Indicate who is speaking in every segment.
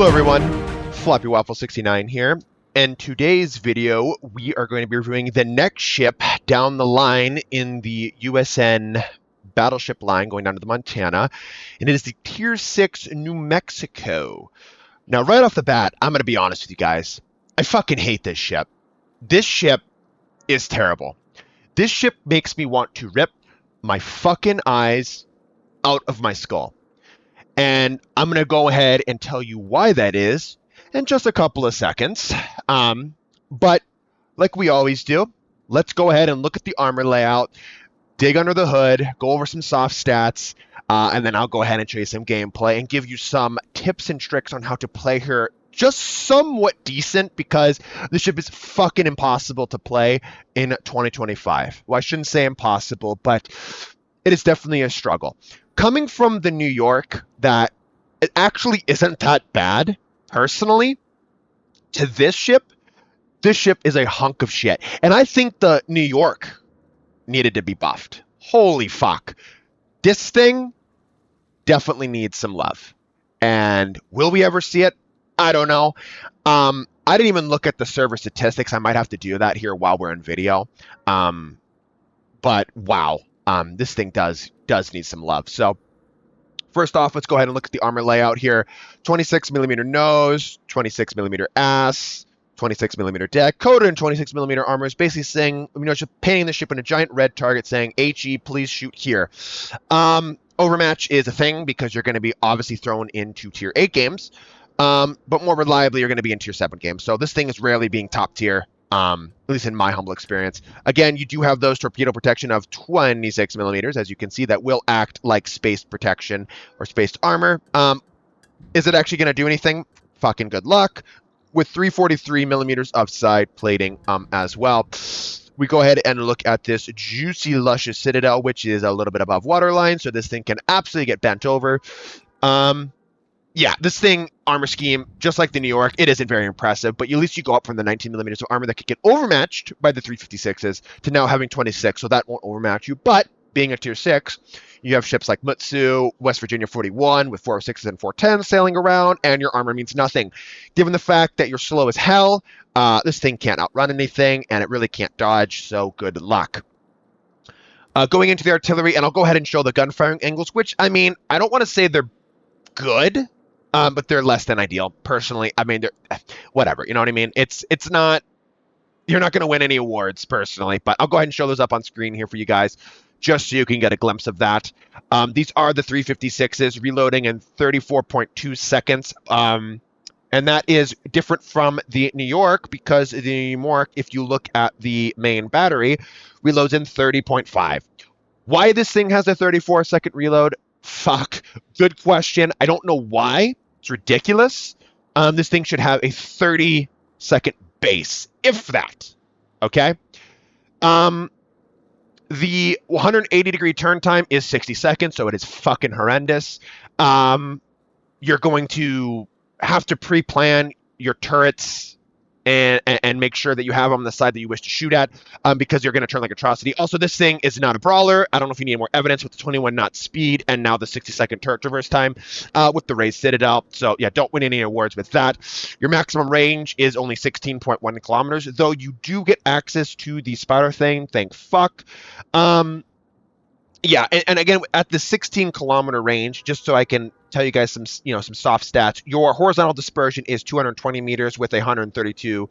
Speaker 1: Hello everyone, Floppy Waffle 69 here, and today's video we are going to be reviewing the next ship down the line in the USN battleship line going down to the Montana, and it is the Tier 6 New Mexico. Now right off the bat, I'm going to be honest with you guys, I fucking hate this ship. This ship is terrible. This ship makes me want to rip my fucking eyes out of my skull. And I'm going to go ahead and tell you why that is in just a couple of seconds. But like we always do, let's go ahead and look at the armor layout, dig under the hood, go over some soft stats, and then I'll go ahead and show you some gameplay and give you some tips and tricks on how to play her just somewhat decent, because the ship is fucking impossible to play in 2025. Well, I shouldn't say impossible, but it is definitely a struggle. Coming from the New York, that it actually isn't that bad, personally, to this ship is a hunk of shit. And I think the New York needed to be buffed. Holy fuck. This thing definitely needs some love. And will we ever see it? I don't know. I didn't even look at the server statistics. I might have to do that here while we're in video. But wow. This thing does need some love. So first off, let's go ahead and look at the armor layout here. 26mm nose, 26mm ass, 26mm deck, coated in 26mm armor is basically saying, just painting the ship in a giant red target saying, HE, please shoot here. Overmatch is a thing because you're going to be obviously thrown into tier 8 games, but more reliably, you're going to be in tier 7 games. So this thing is rarely being top tier. At least in my humble experience. Again, you do have those torpedo protection of 26mm, as you can see, that will act like spaced protection or spaced armor. Is it actually going to do anything? Fucking good luck. With 343mm of side plating as well. We go ahead and look at this juicy, luscious citadel, which is a little bit above waterline, so this thing can absolutely get bent over. Yeah, this thing, armor scheme, just like the New York, it isn't very impressive, but at least you go up from the 19mm of armor that could get overmatched by the 356s to now having 26, so that won't overmatch you. But being a tier 6, you have ships like Mutsu, West Virginia 41 with 406s and 410s sailing around, and your armor means nothing. Given the fact that you're slow as hell, this thing can't outrun anything, and it really can't dodge, so good luck. Going into the artillery, and I'll go ahead and show the gun firing angles, which, I mean, I don't want to say they're good, but they're less than ideal. Personally, I mean, they're whatever. You know what I mean? It's not. You're not going to win any awards, personally. But I'll go ahead and show those up on screen here for you guys, just so you can get a glimpse of that. These are the 356s reloading in 34.2 seconds. And that is different from the New York, because the New York, if you look at the main battery, reloads in 30.5. Why this thing has a 34-second reload? Fuck. Good question. I don't know why. It's ridiculous. This thing should have a 30-second base, if that. Okay? The 180-degree turn time is 60 seconds, so it is fucking horrendous. You're going to have to pre-plan your turrets and make sure that you have them on the side that you wish to shoot at, because you're going to turn like atrocity. Also, this thing is not a brawler. I don't know if you need more evidence with the 21 knot speed and now the 60-second turret traverse time with the raised citadel. So yeah, don't win any awards with that. Your maximum range is only 16.1 kilometers, though you do get access to the spotter thing. Thank fuck. Yeah, and again, at the 16-kilometer range, just so I can tell you guys some soft stats, your horizontal dispersion is 220 meters with a 132mm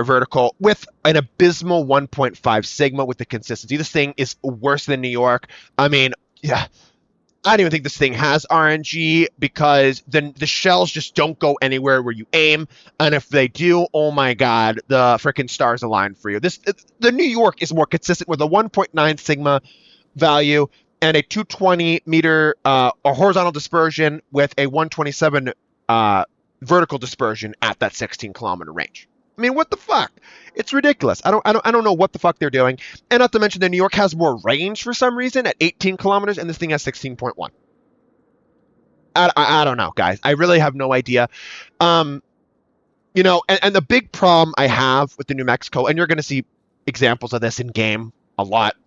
Speaker 1: vertical with an abysmal 1.5 sigma with the consistency. This thing is worse than New York. I mean, yeah, I don't even think this thing has RNG, because the shells just don't go anywhere where you aim, and if they do, oh my god, the freaking stars align for you. The New York is more consistent with a 1.9 sigma value and a 220 meter horizontal dispersion with a 127 vertical dispersion at that 16-kilometer range. I mean, what the fuck? It's ridiculous. I don't know what the fuck they're doing. And not to mention, the New York has more range for some reason at 18 kilometers, and this thing has 16.1. I don't know, guys. I really have no idea. And the big problem I have with the New Mexico, and you're going to see examples of this in game a lot,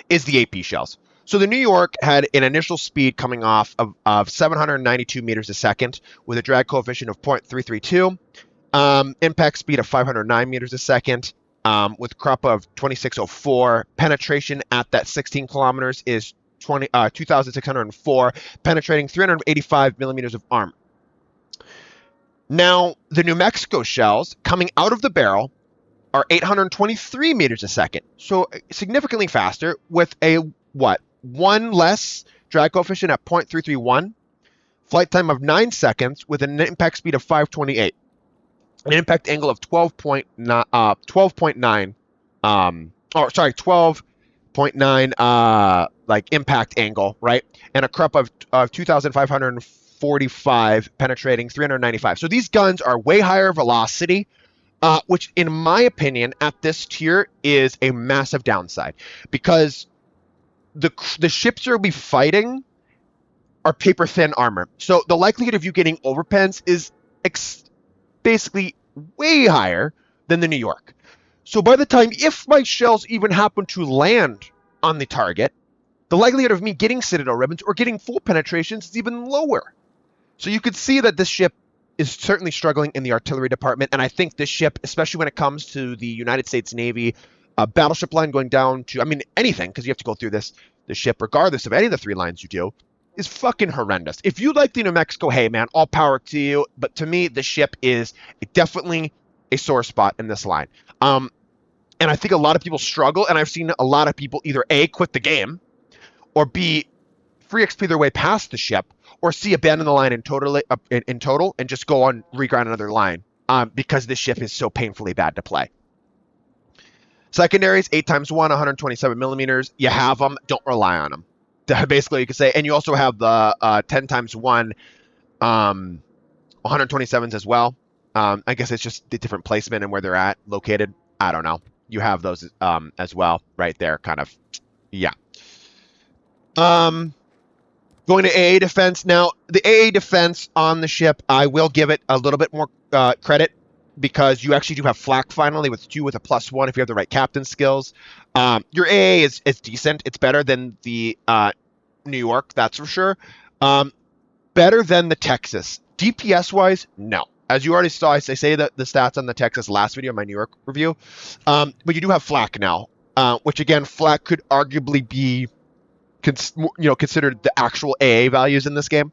Speaker 1: is the AP shells. So the New York had an initial speed coming off of 792 meters a second with a drag coefficient of 0.332, impact speed of 509 meters a second, with crop of 2604. Penetration at that 16 kilometers is 2,604, penetrating 385 millimeters of armor. Now, the New Mexico shells coming out of the barrel are 823 meters a second, so significantly faster with a, one less drag coefficient at 0.331, flight time of 9 seconds with an impact speed of 528, an impact angle of 12.9, 12.9 like impact angle, right? And a crop of 2,545, penetrating 395. So these guns are way higher velocity, which in my opinion at this tier is a massive downside, because the ships you'll be fighting are paper thin armor. So the likelihood of you getting overpens is basically way higher than the New York. So by the time, if my shells even happen to land on the target, the likelihood of me getting Citadel ribbons or getting full penetrations is even lower. So you could see that this ship is certainly struggling in the artillery department, and I think this ship, especially when it comes to the United States Navy battleship line going down to, I mean, anything, because you have to go through the ship regardless of any of the 3 lines you do, is fucking horrendous. If you like the New Mexico, hey man, all power to you, but to me, the ship is definitely a sore spot in this line. And I think a lot of people struggle, and I've seen a lot of people either A, quit the game, or B, free XP their way past the ship, or C, abandon the line in total and just go on regrind another line, because this ship is so painfully bad to play. Secondaries, 8x1, 127 millimeters. You have them, don't rely on them. Basically, you could say, and you also have the 10x1 127s as well. I guess it's just the different placement and where they're located. I don't know. You have those as well right there, kind of. Yeah. Going to AA defense. Now, the AA defense on the ship, I will give it a little bit more credit, because you actually do have flak finally with a +1 if you have the right captain skills. Your AA is decent. It's better than the New York, that's for sure. Better than the Texas. DPS wise, no. As you already saw, I say the stats on the Texas last video, my New York review. But you do have flak now, which again, flak could arguably be considered the actual AA values in this game.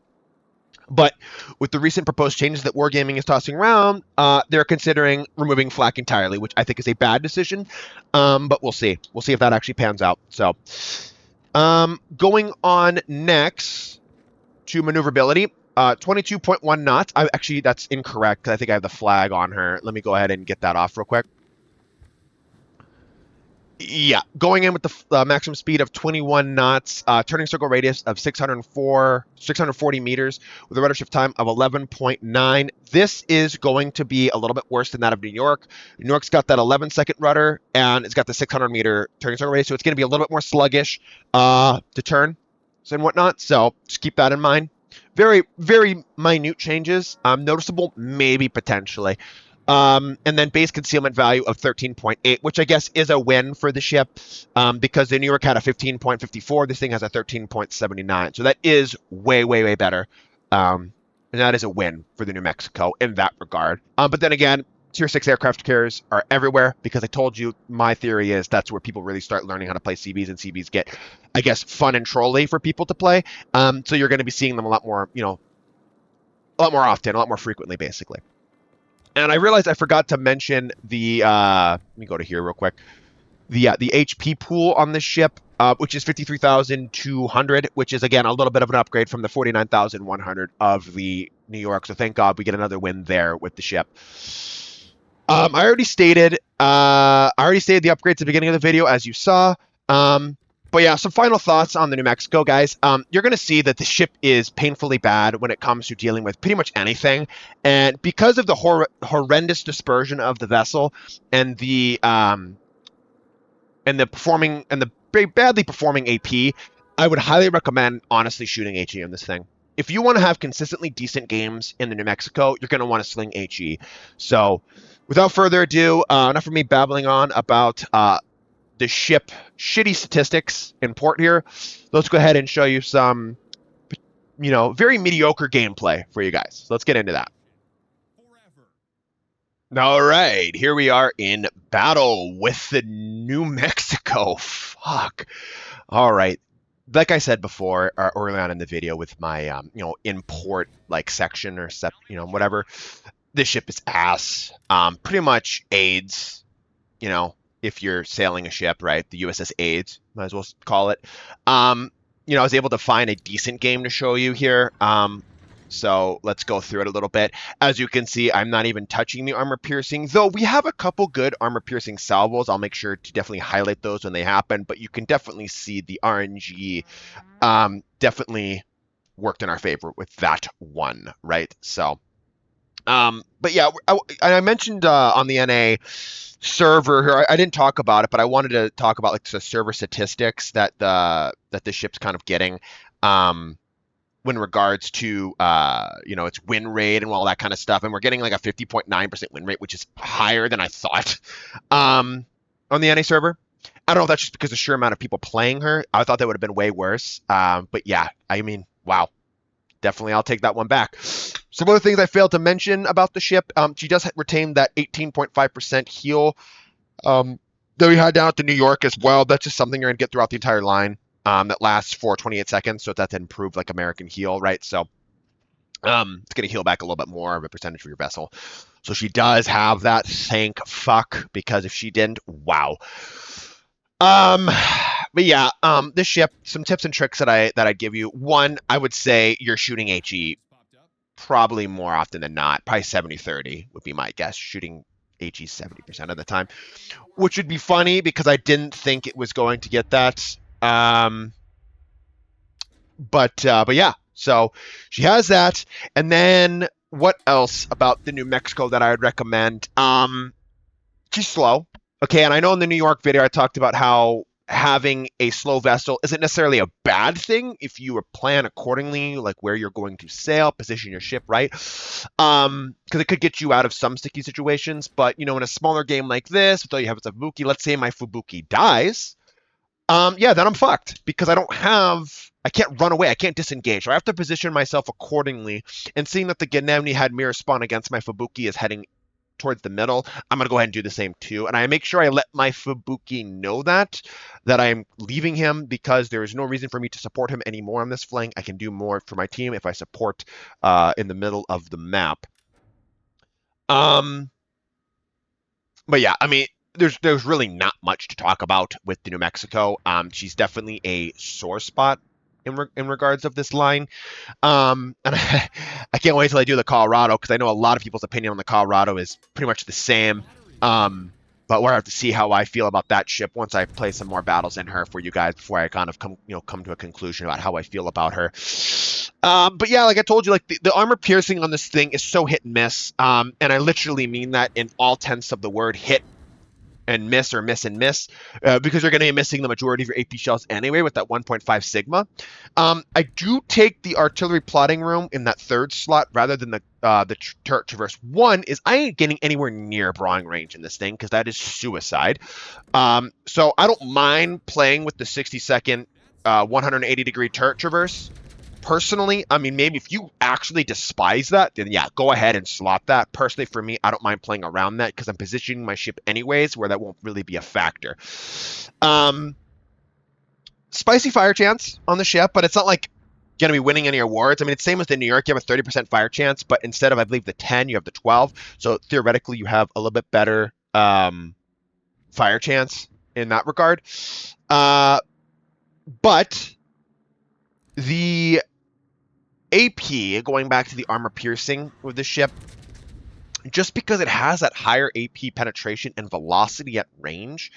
Speaker 1: But with the recent proposed changes that Wargaming is tossing around, they're considering removing flak entirely, which I think is a bad decision. But we'll see. We'll see if that actually pans out. So, going on next to maneuverability, 22.1 knots. Actually, that's incorrect, because I think I have the flag on her. Let me go ahead and get that off real quick. Yeah, going in with the maximum speed of 21 knots, turning circle radius of 640 meters with a rudder shift time of 11.9. This is going to be a little bit worse than that of New York. New York's got that 11-second rudder, and it's got the 600-meter turning circle radius, so it's going to be a little bit more sluggish to turn and whatnot, so just keep that in mind. Very, very minute changes, noticeable, maybe potentially. And then base concealment value of 13.8, which I guess is a win for the ship, because the New York had a 15.54. This thing has a 13.79. So that is way, way, way better. And that is a win for the New Mexico in that regard. But then again, Tier 6 aircraft carriers are everywhere, because I told you my theory is that's where people really start learning how to play CBs, and CBs get, I guess, fun and trolly for people to play. So you're going to be seeing them a lot more, a lot more often, a lot more frequently, basically. And I realized I forgot to mention the, let me go to here real quick, the HP pool on this ship, which is 53,200, which is, again, a little bit of an upgrade from the 49,100 of the New York. So thank God we get another win there with the ship. I already stated the upgrades at the beginning of the video, as you saw. But yeah, some final thoughts on the New Mexico, guys. You're going to see that the ship is painfully bad when it comes to dealing with pretty much anything. And because of the horrendous dispersion of the vessel and the very badly performing AP, I would highly recommend, honestly, shooting HE on this thing. If you want to have consistently decent games in the New Mexico, you're going to want to sling HE. So, without further ado, enough of me babbling on about the ship shitty statistics in port here, let's go ahead and show you some, very mediocre gameplay for you guys. So let's get into that. All right, here we are in battle with the New Mexico. Fuck. All right. Like I said before, early on in the video with my, import like section or whatever, this ship is ass. Pretty much AIDS, if you're sailing a ship, right? The USS AIDS, might as well call it. I was able to find a decent game to show you here. So let's go through it a little bit. As you can see, I'm not even touching the armor piercing, though we have a couple good armor piercing salvos. I'll make sure to definitely highlight those when they happen, but you can definitely see the RNG definitely worked in our favor with that one, right? So, but yeah, I mentioned on the NA server here, I didn't talk about it, but I wanted to talk about like the server statistics that the ship's kind of getting. When regards to its win rate and all that kind of stuff, and we're getting like a 50.9% win rate, which is higher than I thought on the NA server. I don't know if that's just because the sheer amount of people playing her. I thought that would have been way worse. But yeah, I mean, wow, definitely I'll take that one back. Some other things I failed to mention about the ship, she does retain that 18.5% heal that we had down at the New York as well. That's just something you're gonna get throughout the entire line. That lasts for 28 seconds, so that's improved like American heal, right? So it's going to heal back a little bit more of a percentage for your vessel. So she does have that, thank fuck, because if she didn't, wow. But yeah, this ship, some tips and tricks that I give you. One, I would say you're shooting HE probably more often than not. Probably 70-30 would be my guess, shooting HE 70% of the time, which would be funny because I didn't think it was going to get that. But yeah, so she has that. And then what else about the New Mexico that I would recommend? She's slow. Okay, and I know in the New York video I talked about how having a slow vessel isn't necessarily a bad thing if you plan accordingly, like where you're going to sail, position your ship right. Because it could get you out of some sticky situations. But in a smaller game like this, with all you have is a Fubuki, let's say my Fubuki dies. Yeah, then I'm fucked because I can't run away. I can't disengage. So I have to position myself accordingly. And seeing that the Genemni had mirror spawn against my Fubuki is heading towards the middle, I'm going to go ahead and do the same too. And I make sure I let my Fubuki know that I'm leaving him because there is no reason for me to support him anymore on this flank. I can do more for my team if I support in the middle of the map. But yeah, I mean, there's really not much to talk about with the New Mexico. She's definitely a sore spot in regards of this line. And I can't wait till I do the Colorado because I know a lot of people's opinion on the Colorado is pretty much the same. But we'll have to see how I feel about that ship once I play some more battles in her for you guys before I kind of come to a conclusion about how I feel about her. But yeah, like I told you, like the armor piercing on this thing is so hit and miss. And I literally mean that in all tense of the word, hit and miss or miss and miss, because you're going to be missing the majority of your AP shells anyway with that 1.5 Sigma. I do take the artillery plotting room in that third slot rather than the turret traverse. One is I ain't getting anywhere near brawling range in this thing because that is suicide. So I don't mind playing with the 60-second 180-degree turret traverse. Personally, I mean, maybe if you actually despise that, then yeah, go ahead and slot that. Personally, for me, I don't mind playing around that because I'm positioning my ship anyways where that won't really be a factor. Spicy fire chance on the ship, but it's not like going to be winning any awards. I mean, it's same as the New York. You have a 30% fire chance, but instead of, I believe, the 10, you have the 12. So theoretically, you have a little bit better fire chance in that regard. But the AP, going back to the armor piercing with the ship, just because it has that higher AP penetration and velocity at range,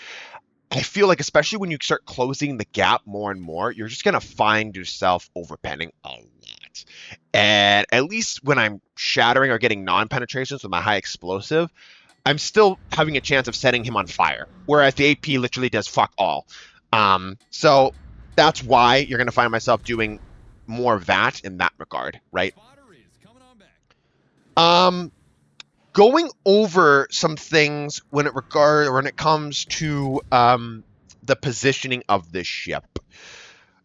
Speaker 1: I feel like especially when you start closing the gap more and more, you're just going to find yourself overpenning a lot. And at least when I'm shattering or getting non-penetrations with my high explosive, I'm still having a chance of setting him on fire, whereas the AP literally does fuck all. So that's why you're going to find myself doing more of that in that regard, right? Going over some things when it comes to the positioning of this ship.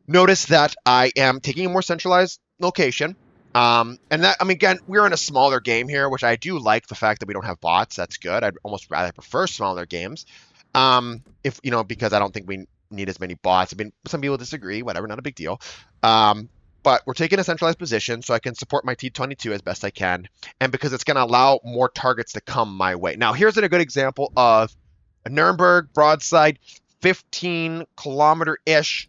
Speaker 1: Notice that I am taking a more centralized location. And that, I mean, again, we're in a smaller game here, which I do like the fact that we don't have bots. That's good. I'd almost rather prefer smaller games. If, you know, because I don't think we need as many bots. I mean, some people disagree, whatever, not a big deal. But we're taking a centralized position so I can support my T-22 as best I can. And because it's going to allow more targets to come my way. Now, here's a good example of a Nuremberg broadside, 15 kilometer-ish.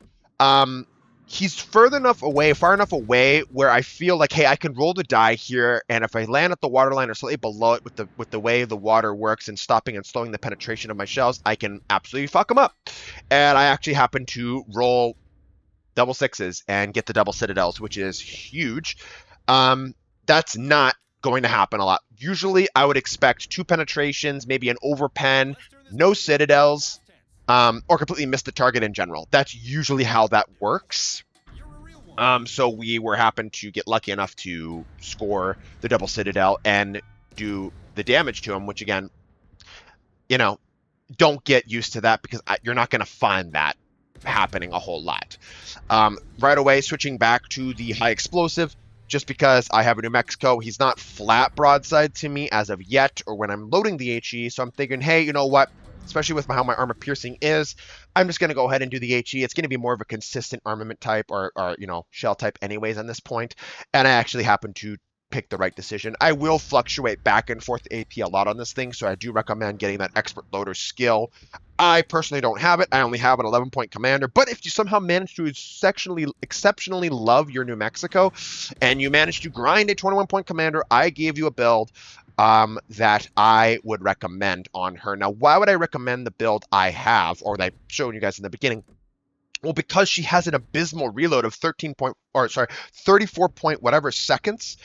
Speaker 1: He's far enough away where I feel like, hey, I can roll the die here, and if I land at the waterline or slightly below it with the way the water works and stopping and slowing the penetration of my shells, I can absolutely fuck them up. And I actually happen to roll double sixes and get the double citadels, which is huge. That's not going to happen a lot. Usually, I would expect 2 penetrations, maybe an overpen, no citadels. Or completely miss the target in general. That's usually how that works. So we happened to get lucky enough to score the double citadel and do the damage to him, which again, you know, don't get used to that because you're not going to find that happening a whole lot. Right away, switching back to the high explosive, just because I have a New Mexico, he's not flat broadside to me as of yet, or when I'm loading the HE, so I'm thinking, hey, you know what? Especially with how my armor piercing is, I'm just going to go ahead and do the HE. It's going to be more of a consistent armament type or you know, shell type anyways on this point. And I actually happen to pick the right decision. I will fluctuate back and forth AP a lot on this thing, so I do recommend getting that expert loader skill. I personally don't have it. I only have an 11-point commander, but if you somehow manage to exceptionally love your New Mexico and you manage to grind a 21-point commander, I gave you a build that I would recommend on her. Now, why would I recommend the build I have, or that I showed you guys in the beginning? Well, because she has an abysmal reload of 34 point whatever seconds.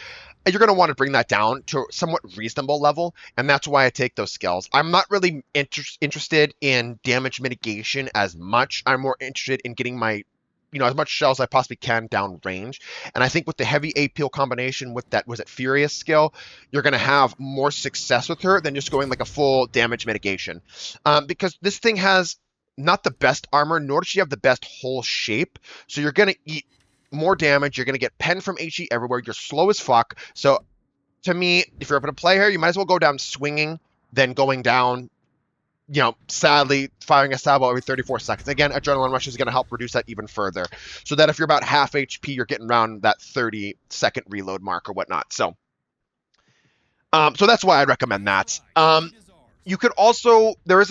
Speaker 1: You're going to want to bring that down to a somewhat reasonable level, and that's why I take those skills. I'm not really interested in damage mitigation as much. I'm more interested in getting my, you know, as much shells as I possibly can down range. And I think with the heavy AP combination with that, was it Furious skill, you're going to have more success with her than just going like a full damage mitigation. Because this thing has not the best armor, nor does she have the best whole shape. So you're going to eat more damage. You're going to get pen from HE everywhere. You're slow as fuck. So to me, if you're able to play her, you might as well go down swinging than going down, you know, sadly, firing a salvo every 34 seconds. Again, Adrenaline Rush is going to help reduce that even further. So that if you're about half HP, you're getting around that 30-second reload mark or whatnot. So that's why I'd recommend that. You could also, there is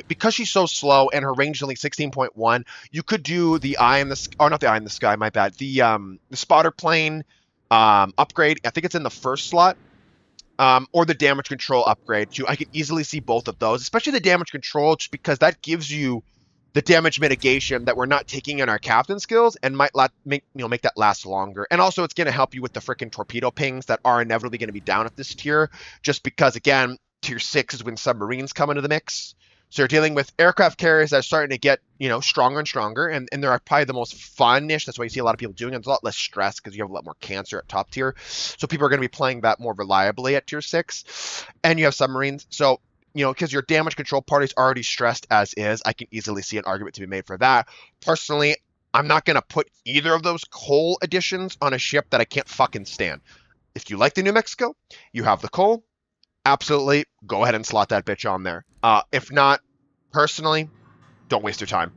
Speaker 1: because she's so slow and her range is only 16.1, you could do the eye in the sky, or not the eye in the sky, my bad. The spotter plane upgrade. I think it's in the first slot. Or the damage control upgrade too. I can easily see both of those, especially the damage control, just because that gives you the damage mitigation that we're not taking in our captain skills and might make that last longer. And also, it's going to help you with the freaking torpedo pings that are inevitably going to be down at this tier, just because again, tier 6 is when submarines come into the mix. So you're dealing with aircraft carriers that are starting to get, you know, stronger and stronger, and they're probably the most fun-ish. That's why you see a lot of people doing it. It's a lot less stress because you have a lot more cancer at top tier. So people are going to be playing that more reliably at tier 6. And you have submarines. So, you know, because your damage control party is already stressed as is, I can easily see an argument to be made for that. Personally, I'm not going to put either of those coal additions on a ship that I can't fucking stand. If you like the New Mexico, you have the coal, absolutely, go ahead and slot that bitch on there. If not, personally, don't waste your time.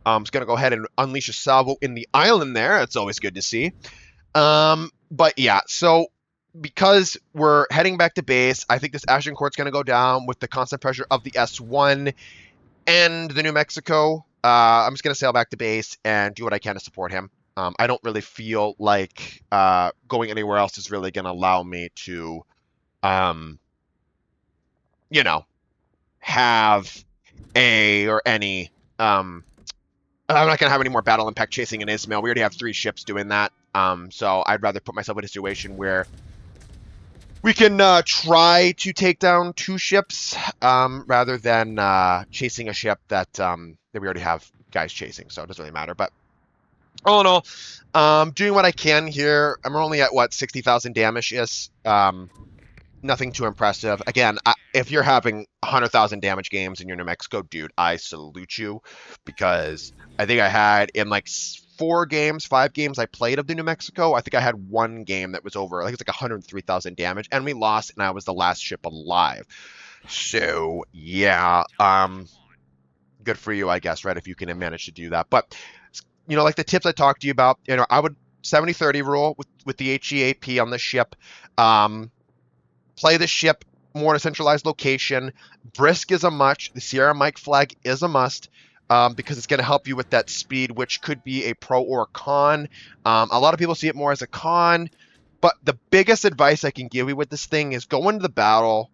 Speaker 1: I'm just going to go ahead and unleash a salvo in the island there. That's always good to see. But yeah, so because we're heading back to base, I think this Agincourt's going to go down with the constant pressure of the S1 and the New Mexico. I'm just going to sail back to base and do what I can to support him. I don't really feel like going anywhere else is really going to allow me to you know, have any I'm not gonna have any more battle impact chasing an Ismail. We already have 3 ships doing that. So I'd rather put myself in a situation where we can try to take down 2 ships rather than chasing a ship that we already have guys chasing. So it doesn't really matter. But all in all, doing what I can here. I'm only at what, 60,000 damage is. nothing too impressive. Again, if you're having 100,000 damage games in your New Mexico, dude, I salute you, because I think I had in like 4 games, 5 games I played of the New Mexico, I think I had one game that was over, like it's like 103,000 damage, and we lost, and I was the last ship alive. So yeah, good for you, I guess, right? If you can manage to do that. But like the tips I talked to you about, I would 70-30 rule with the HEAP on the ship. Play the ship more in a centralized location. Brisk is a must. The Sierra Mike flag is a must. Because it's going to help you with that speed, which could be a pro or a con. A lot of people see it more as a con, but the biggest advice I can give you with this thing is go into the battle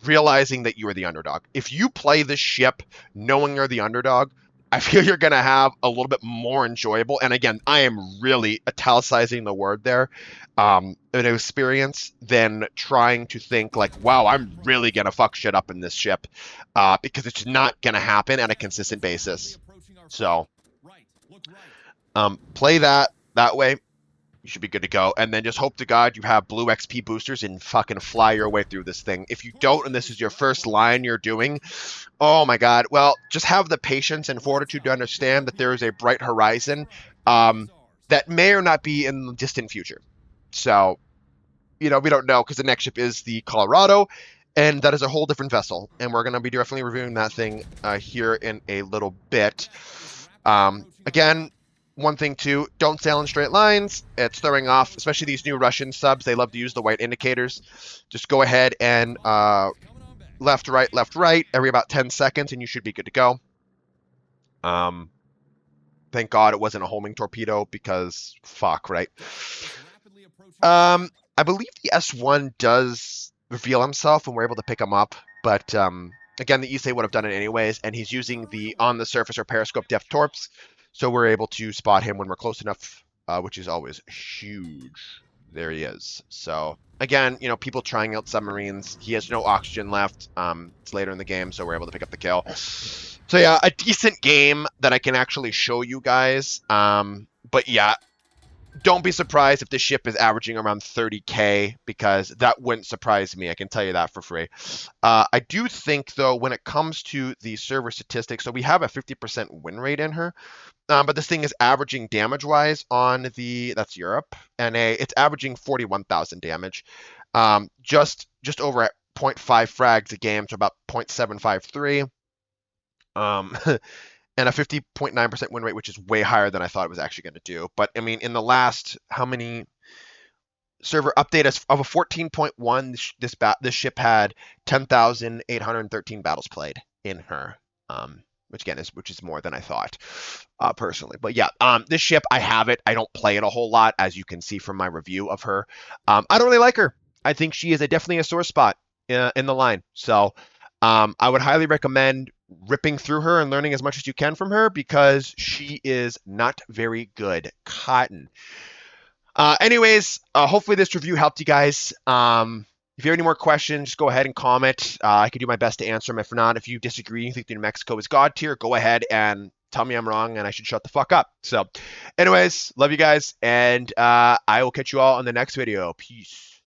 Speaker 1: realizing that you are the underdog. If you play this ship knowing you're the underdog, I feel you're going to have a little bit more enjoyable. And again, I am really italicizing the word there, an experience than trying to think like, wow, I'm really going to fuck shit up in this ship, because it's not going to happen on a consistent basis. So play that way. You should be good to go. And then just hope to God you have blue XP boosters and fucking fly your way through this thing. If you don't, and this is your first line you're doing, oh my God. Well, just have the patience and fortitude to understand that there is a bright horizon that may or not be in the distant future. So, we don't know, because the next ship is the Colorado, and that is a whole different vessel. And we're going to be definitely reviewing that thing here in a little bit. Again, one thing too, don't sail in straight lines. It's throwing off, especially these new Russian subs. They love to use the white indicators. Just go ahead and left, right, every about 10 seconds, and you should be good to go. Thank God it wasn't a homing torpedo, because fuck, right? I believe the S1 does reveal himself when we're able to pick him up, but again, the Issei would have done it anyways, and he's using the on-the-surface or periscope depth torps, so we're able to spot him when we're close enough, which is always huge. There he is. So again, people trying out submarines. He has no oxygen left. It's later in the game, so we're able to pick up the kill. So yeah, a decent game that I can actually show you guys. But yeah, don't be surprised if this ship is averaging around 30k, because that wouldn't surprise me. I can tell you that for free. I do think, though, when it comes to the server statistics, so we have a 50% win rate in her, but this thing is averaging damage-wise on that's Europe, and it's averaging 41,000 damage, just over at 0.5 frags a game, so about 0.753. And a 50.9% win rate, which is way higher than I thought it was actually going to do. But I mean, in the last, how many server update of a 14.1, this ship had 10,813 battles played in her, which is more than I thought, personally. But yeah, this ship, I have it. I don't play it a whole lot, as you can see from my review of her. I don't really like her. I think she is definitely a sore spot in the line. So I would highly recommend ripping through her and learning as much as you can from her, because she is not very good. Cotton. Anyways, hopefully this review helped you guys. If you have any more questions, just go ahead and comment. I could do my best to answer them. If not, if you disagree, you think the New Mexico is God tier, go ahead and tell me I'm wrong and I should shut the fuck up. So anyways, love you guys, and I will catch you all in the next video. Peace.